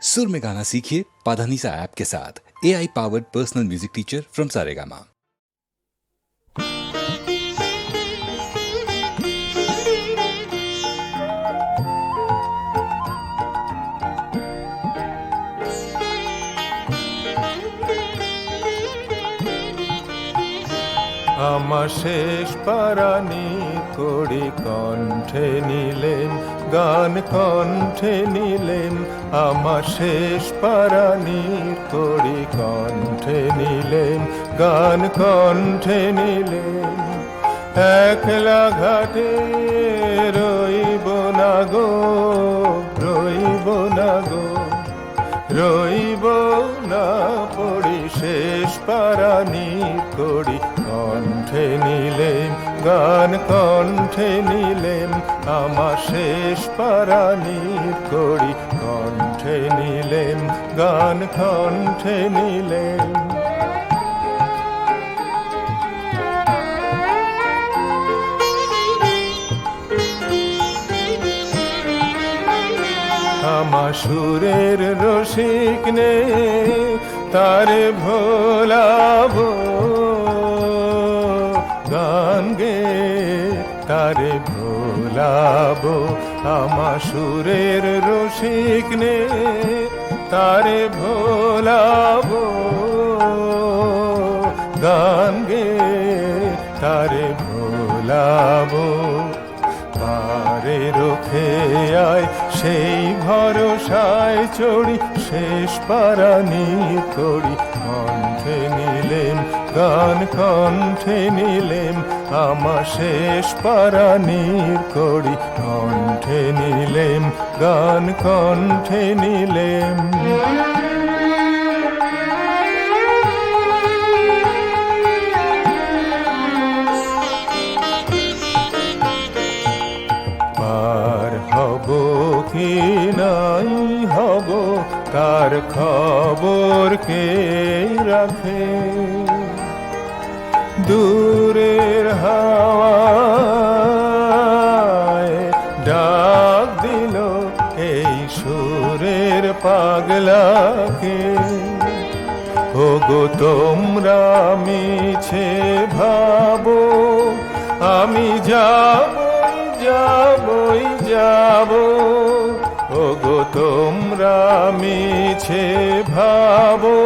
सुर में गाना सीखिए पाधानीसा ऐप के साथ। AI powered personal music teacher from Saregama. আমার শেষ পারানি কড়ি কণ্ঠে নিলেম, গান কণ্ঠে নিলেম। আমার শেষ পারানি কড়ি কণ্ঠে নিলেম, গান কণ্ঠে নিলেম। একলা ঘাটে রইব না গো, রইব না গো, রইব না পড়ি। শেষ পারানি কড়ি কণ্ঠে নিলেম, গান কণ্ঠে নিলেম। আমার শেষ পারানি কড়ি কণ্ঠে নিলেম, গান কণ্ঠে নিলেম। আমার সুরের রসিক নে তারে ভোলাবো, গান গে তারে ভোলাবো। আমার সুরের রসিক নে তারে ভোলাবো, গান গে তারে ভোলাবো। পারে রোখে আয় সেই ভরসায় চড়ি, শেষ পারানি কড়ি কণ্ঠে নিলেম, গান কণ্ঠে নিলেম। আমার শেষ পারানির কড়ি কণ্ঠে নিলেম, গান কণ্ঠে নিলেম। হব কি নাই হব তার খবর কে রাখে, দূরের হাওয়ায় ডাক দিল এই সুরের পাগলাকে। ওগো তোমরা মিছে ভাবো, আমি যাবই যাবই যাব। ওগো তোমরা মিছে ভাবো,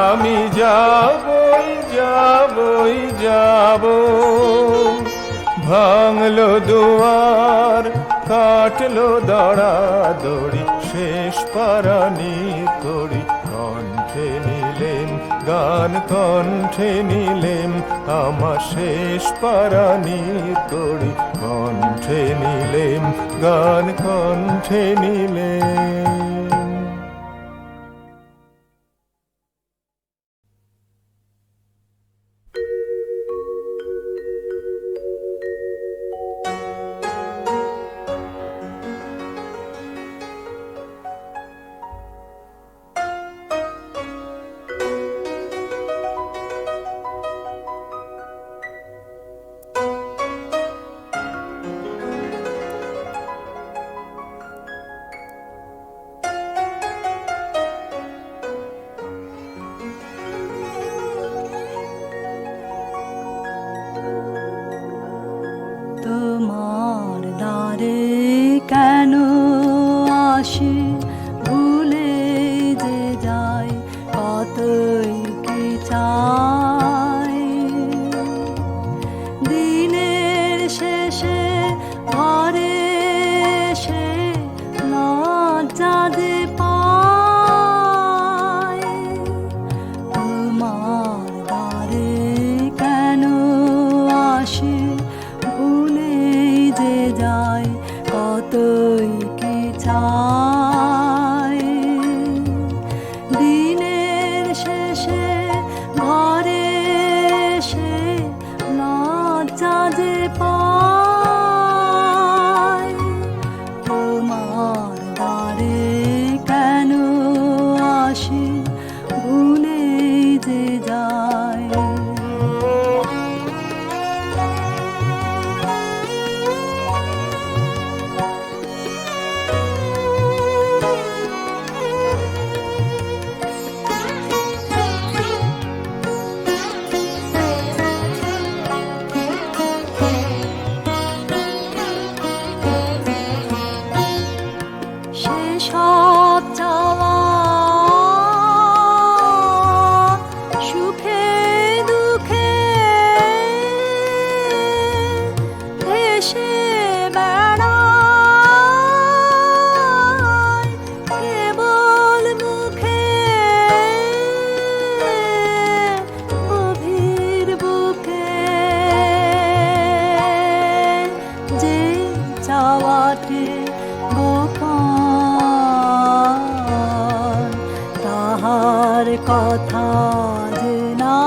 আমি যাবই যাবই যাব। ভাঙলো দুয়ার কাটলো দড়াদড়ি, শেষ পারানি কড়ি কণ্ঠে নিলেম, গান কণ্ঠে নিলেম। আমার শেষ পারানি কড়ি কণ্ঠে নিলেম, গান কণ্ঠে নিলেম। সব চাওয়া সুখে দুঃখে ভেসে বেড়ায় কেবল মুখে গভীর বুকে যে চাওয়াটি গোপন তাহার কথা যে নাই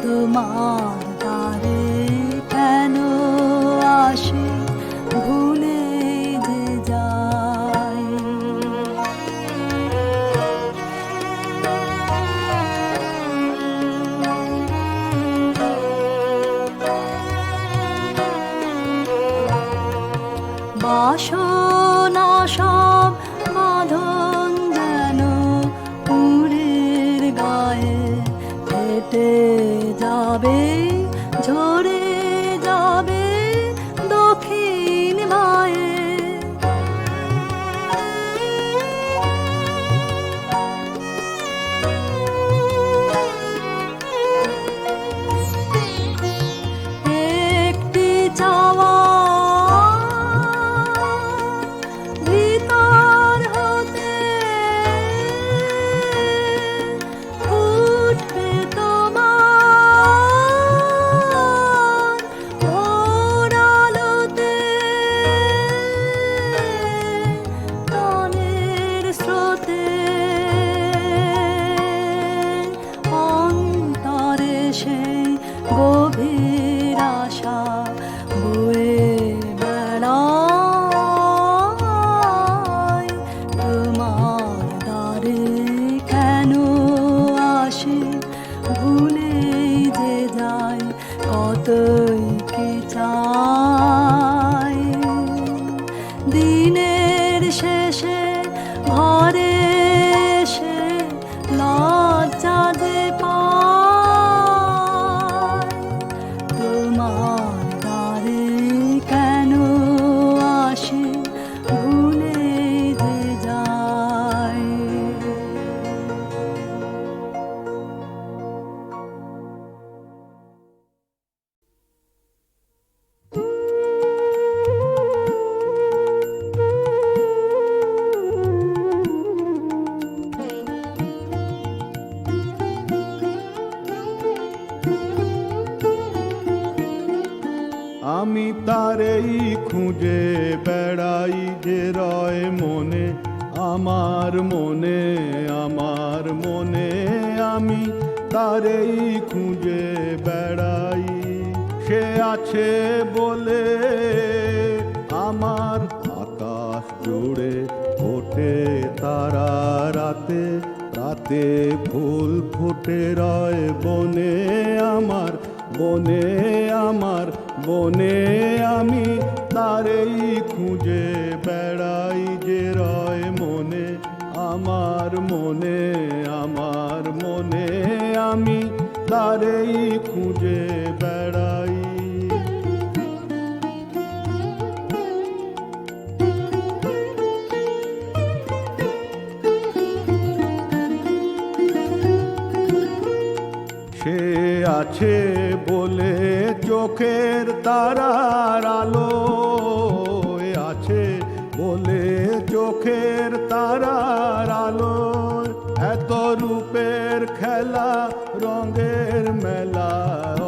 তোমার দ্বারে কেন আসে ভুলে যে যায় বাসনা সব বাঁধন যেন উড়ের গায়ে ফেটে যাবে ঝরে যাবে দক্ষিণ মায়ে একটি চাওয়া ভিতর হতে উঠবে তোমার ভোর আলোতে প্রাণের স্রোতে অন্তরে সেই গভীর আশা বয়ে বেড়ায় তোমার দ্বারে কেন আসে ভুলে যে যায় কতই কি চাই দিনের শেষে ঘরে এসে লজ্জা যে পায় তোমার দ্বারে কেন আসে ভুলে যে যায় আমি তারেই খুঁজে বেড়াই যে রয় মনে আমার মনে আমার মনে আমি তারেই খুঁজে বেড়াই সে আছে বলে আমার আকাশ জুড়ে ফোটে তারা রাতে রাতে ফুল ফুটে রয় বনে আমার বনে আমার বনে আমি তারেই খুঁজে বেড়াই যে রয় মনে আমার মনে আমার মনে আমি তারেই খুঁজে বেড়াই সে আছে বলে চোখের তারার আলো আছে বলে চোখের তারার আলো এত রূপের খেলা রঙের মেলা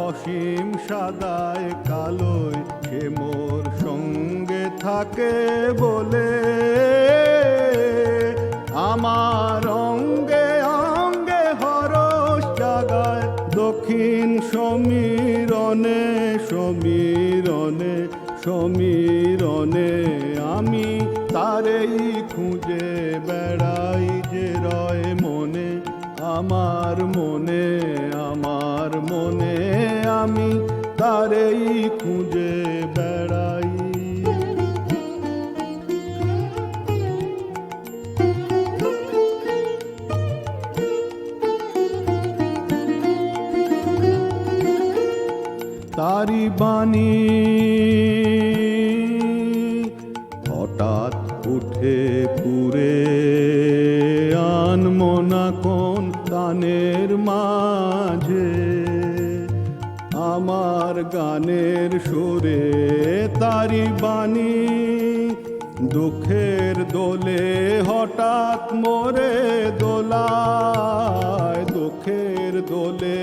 অসীম সাদায় কালোয় সে মোর সঙ্গে থাকে বলে আমার অঙ্গে অঙ্গে হরস জাগায় দক্ষিণ সমীরণে সমীরণে সমীরণে আমি তারেই খুঁজে বেড়াই যে রয় মনে আমার মনে আমার মনে আমি তারেই খুঁজে বেড়াই তারি বাণী হঠাৎ উঠে পুরে আনমনা কোন তানের মাঝে, আমার গানের সুরে তারি বাণী, দুঃখের দোলে হঠাৎ মোরে দোলায়, দুঃখের দোলে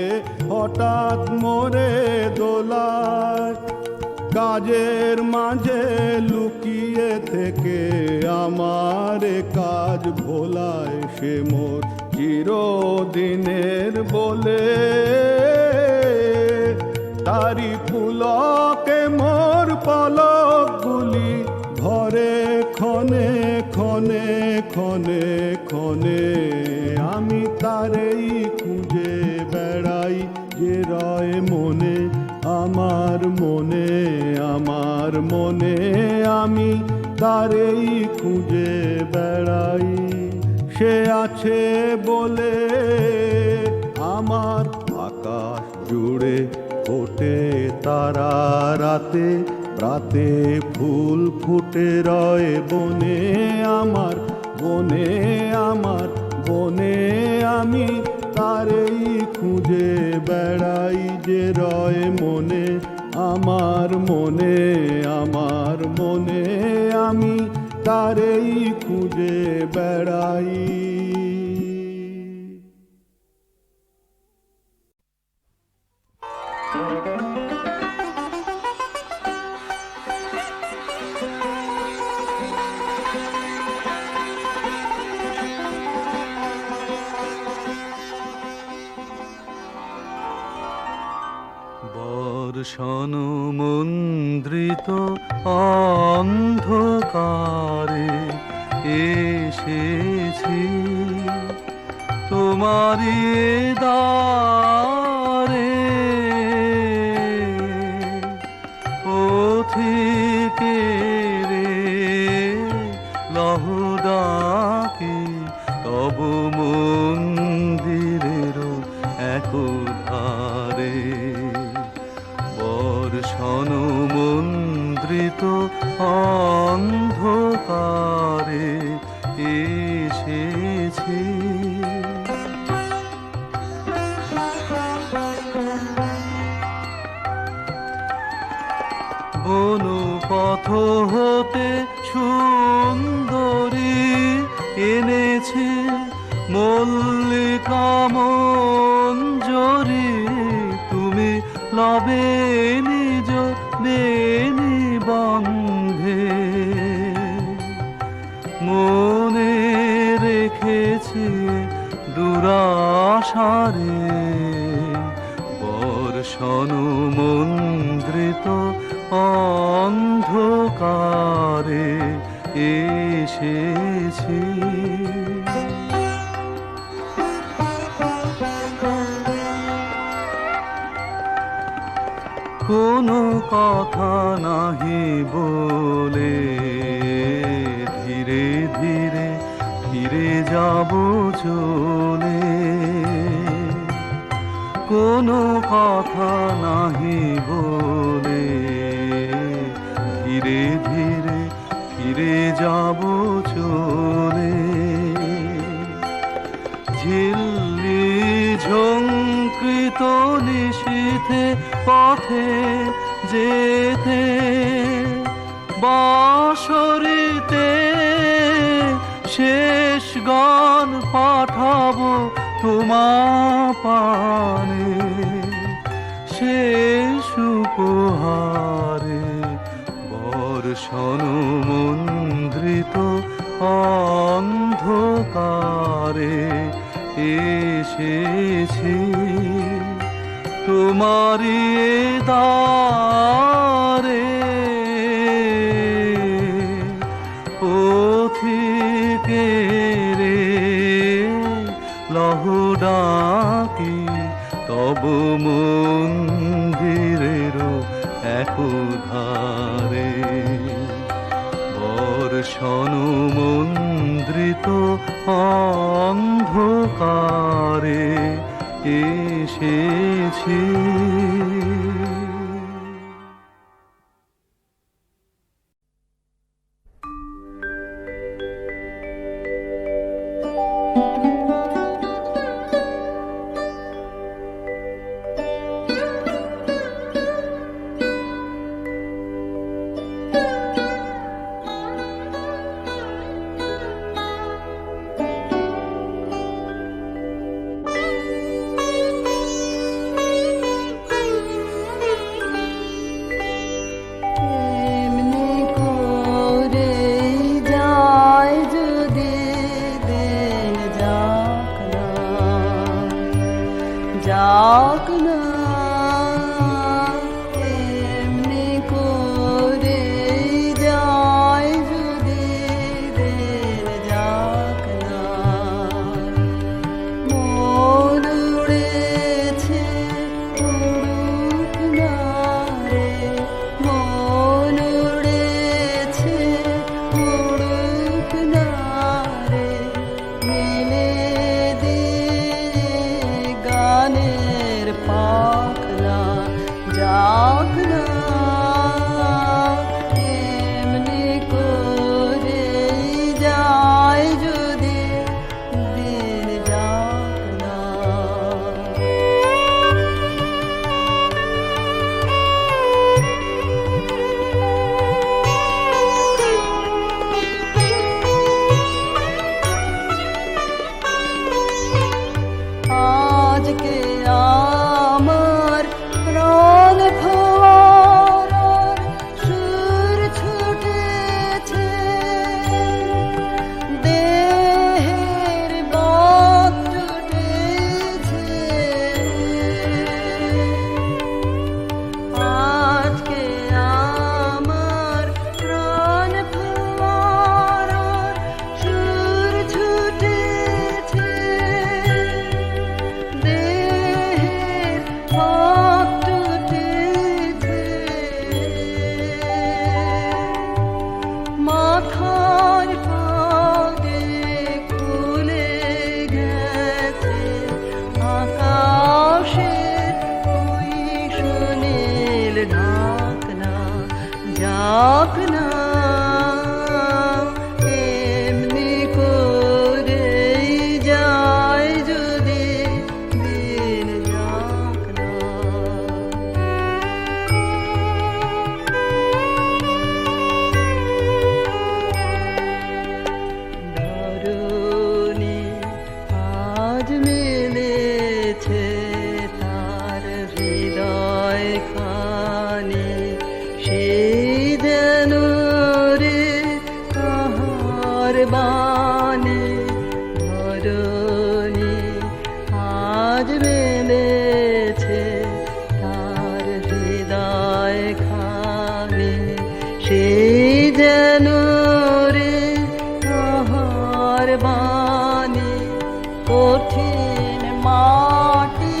হঠাৎ মোরে দোলায়। কাজের মাঝে লুকিয়ে থেকে আমার কাজ ভোলায়, সে মোর চিরদিনের বলে, তারি পুলকে মোর পলকগুলি ঘরে ক্ষণে ক্ষণে ক্ষণে ক্ষণে, আমি তারেই খুঁজে বেড়াই যে রয় মনে, আমার মনে, আমার মনে, আমি তারেই খুঁজে বেড়াই। সে আছে বলে আমার আকাশ জুড়ে ফোটে তারা রাতে, রাতে ফুল ফুটে রয় বনে আমার, বনে আমার, বনে আমি তারেই খুঁজে বেড়াই যে রয় মনে, আমার মনে, আমার মনে, আমি তারেই খুঁজে বেড়াই। বর্ষণ মন্দ্রিত অন্ধকারে এসেছি তোমারি দ্বারে, পথিকে রে লহ ডাকি তব মন্দিরের এক ধারে। বর্ষণ মন্দ্রিত অন্ধকারে এসেছি বনপথ হতে সুন্দরী এনেছে মল্লিকা মঞ্জরি, তুমি লবে নিজ বেনি বন্ধে, মনে রেখেছি দুরাশারে। বর্ষণ মন্দ্রিত অন্ধকারে এসেছি কোনো কথা নাহি বলে, ধীরে ধীরে ফিরে যাব চলে। কোনো কথা নাহি বলে, ধীরে ধীরে ফিরে যাব চলে। ঝিল্লি ঝঙ্কৃত নিশীথে পথে যেতে, বাঁশরিতে শেষ গান পাঠাবো তোমা পানে, শেষ উপহারে। বর্ষণ মন্দ্রিত অন্ধকারে এসেছি তোমারি দ্বারে, পথিকে রে লহ ডাকি তব মন্দিরের এক ধারে। বর্ষণ মন্দ্রিত অন্ধকারে এসেছি এমনি করে যায় যদি দিন যাক না এমনি করে যায় যদি দিন যাক না মন উড়েছে উড়ুক না রে মন উড়েছে উড়ুক না রে মিলে দিয়ে গানের পাখনা যাক না এমনি করে যায় যদি দিন যাক না আজকে আমার প্রাণ ফোয়ারার সুর ছুটেছে দেহের বাত টুটেছে আজকে আমার প্রাণ ফোয়ারার সুর ছুটেছে দেহের ভাব টুটেছে মাথার পাগে খুলে গেছে আকাশের ওই সুনীল ঢাকনা যাক না এমনি করে যায় যদি দিন যাক না ধরুনি আজ মিলেছে তার হৃদয় খানি সে যেন রে কাহার বাণী ধরুনি আজ মিলেছে তার হৃদয় খানি সে যেন রে কাহার বাণী কঠিন মাটি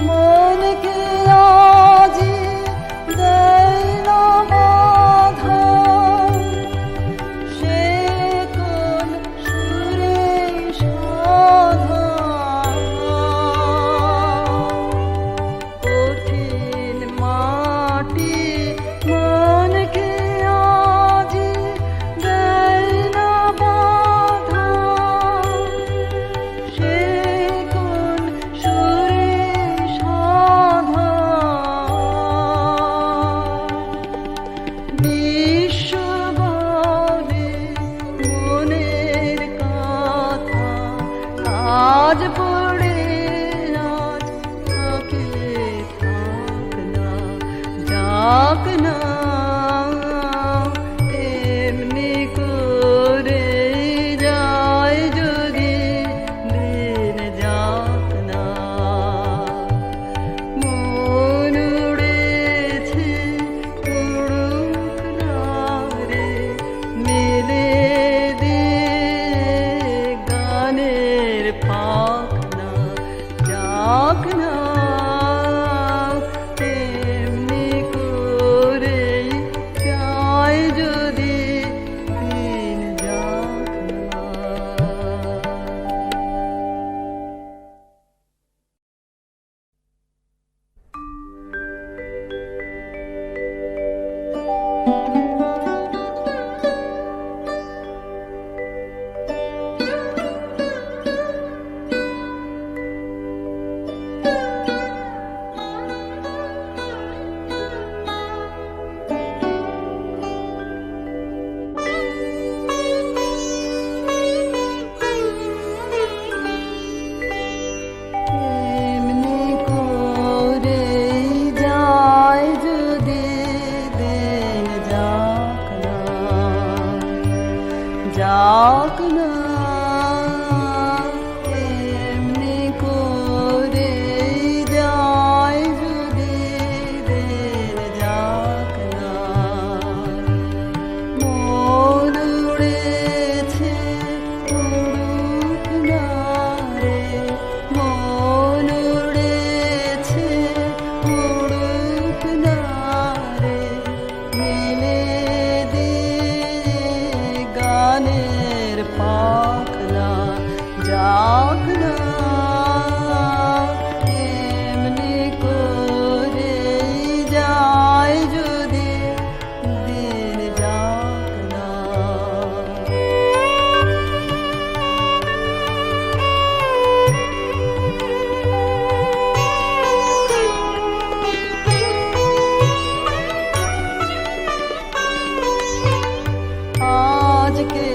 মনকে আজি দেয় না বাধা সে কোন সুরে সাধা কঠিন মাটি মনকে আজি দেয় না বাধা সে কোন সুরে সাধা বিশ্বভাবে মনের কথা আজ পড়ে আজ থাকে থাক না যাক না এমনি করে যায় যদি দিন যাক না মন উড়েছে উড়ুক না রে মিলে দিয়ে গানের পাখনা যাক না এমনি করে যায় যদি দিন যাক না মন উড়েছে উড়ুক না রে মন উড়েছে উড়ুক না রে মেলে দিয়ে গানের পাখনা যাক না এমনি করে যায় যদি দিন যাক না আজকে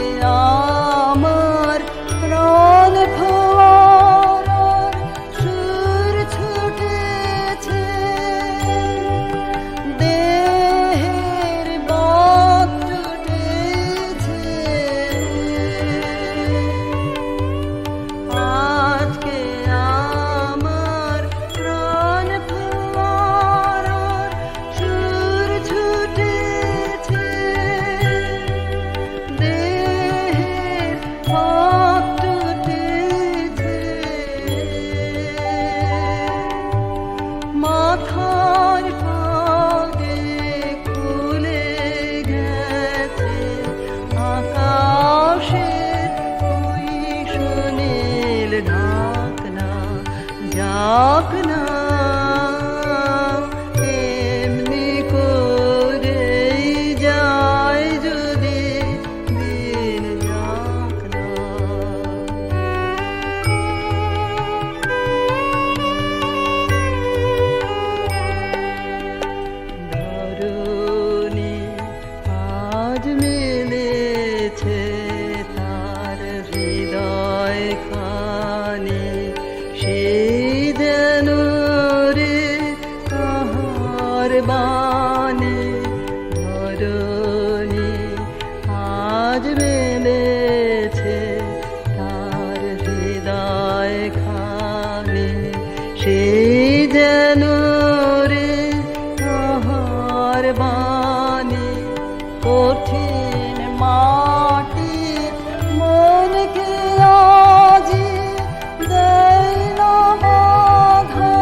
আমার প্রাণ ফোয়ারার সুর ছুটেছে দেহের বাত টুটেছে আজকে আমার প্রাণ ফোয়ারার সুর ছুটেছে দেহের বাত টুটেছে মাথার পাগে খুলে গেছে আকাশের ওই সুনীল ঢাকনা যাক না এমনি করে যায় যদি দিন যাক না ধরুনি আজ মিলেছে তার হৃদয় খানি সেই যেন রে তাহার বাণী ধরুনি আজ মিলেছে তার হৃদয় খানি সেই যেন রে তাহার বাণী কঠিন মাটি মনকে আজি দেয় না বাধা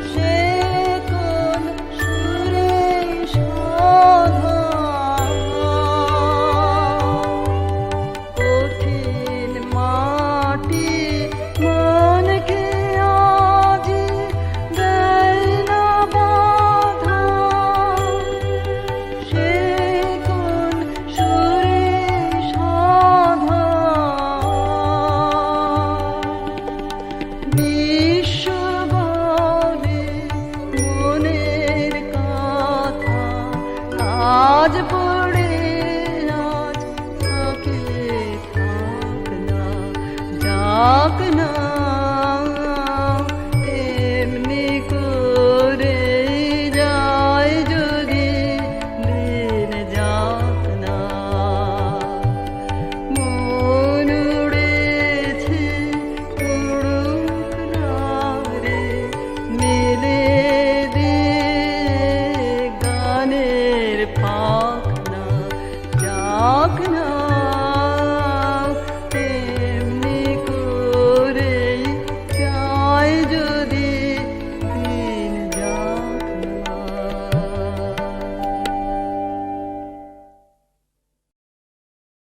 সে কোন সুরে সাধা কঠিন মাটি মনকে আজি দেয় না বাধা সে কোন সুরে সাধা বিশ্ব বলে মনের কথা আজ পড়ে আজ থাকে থাক না যাক না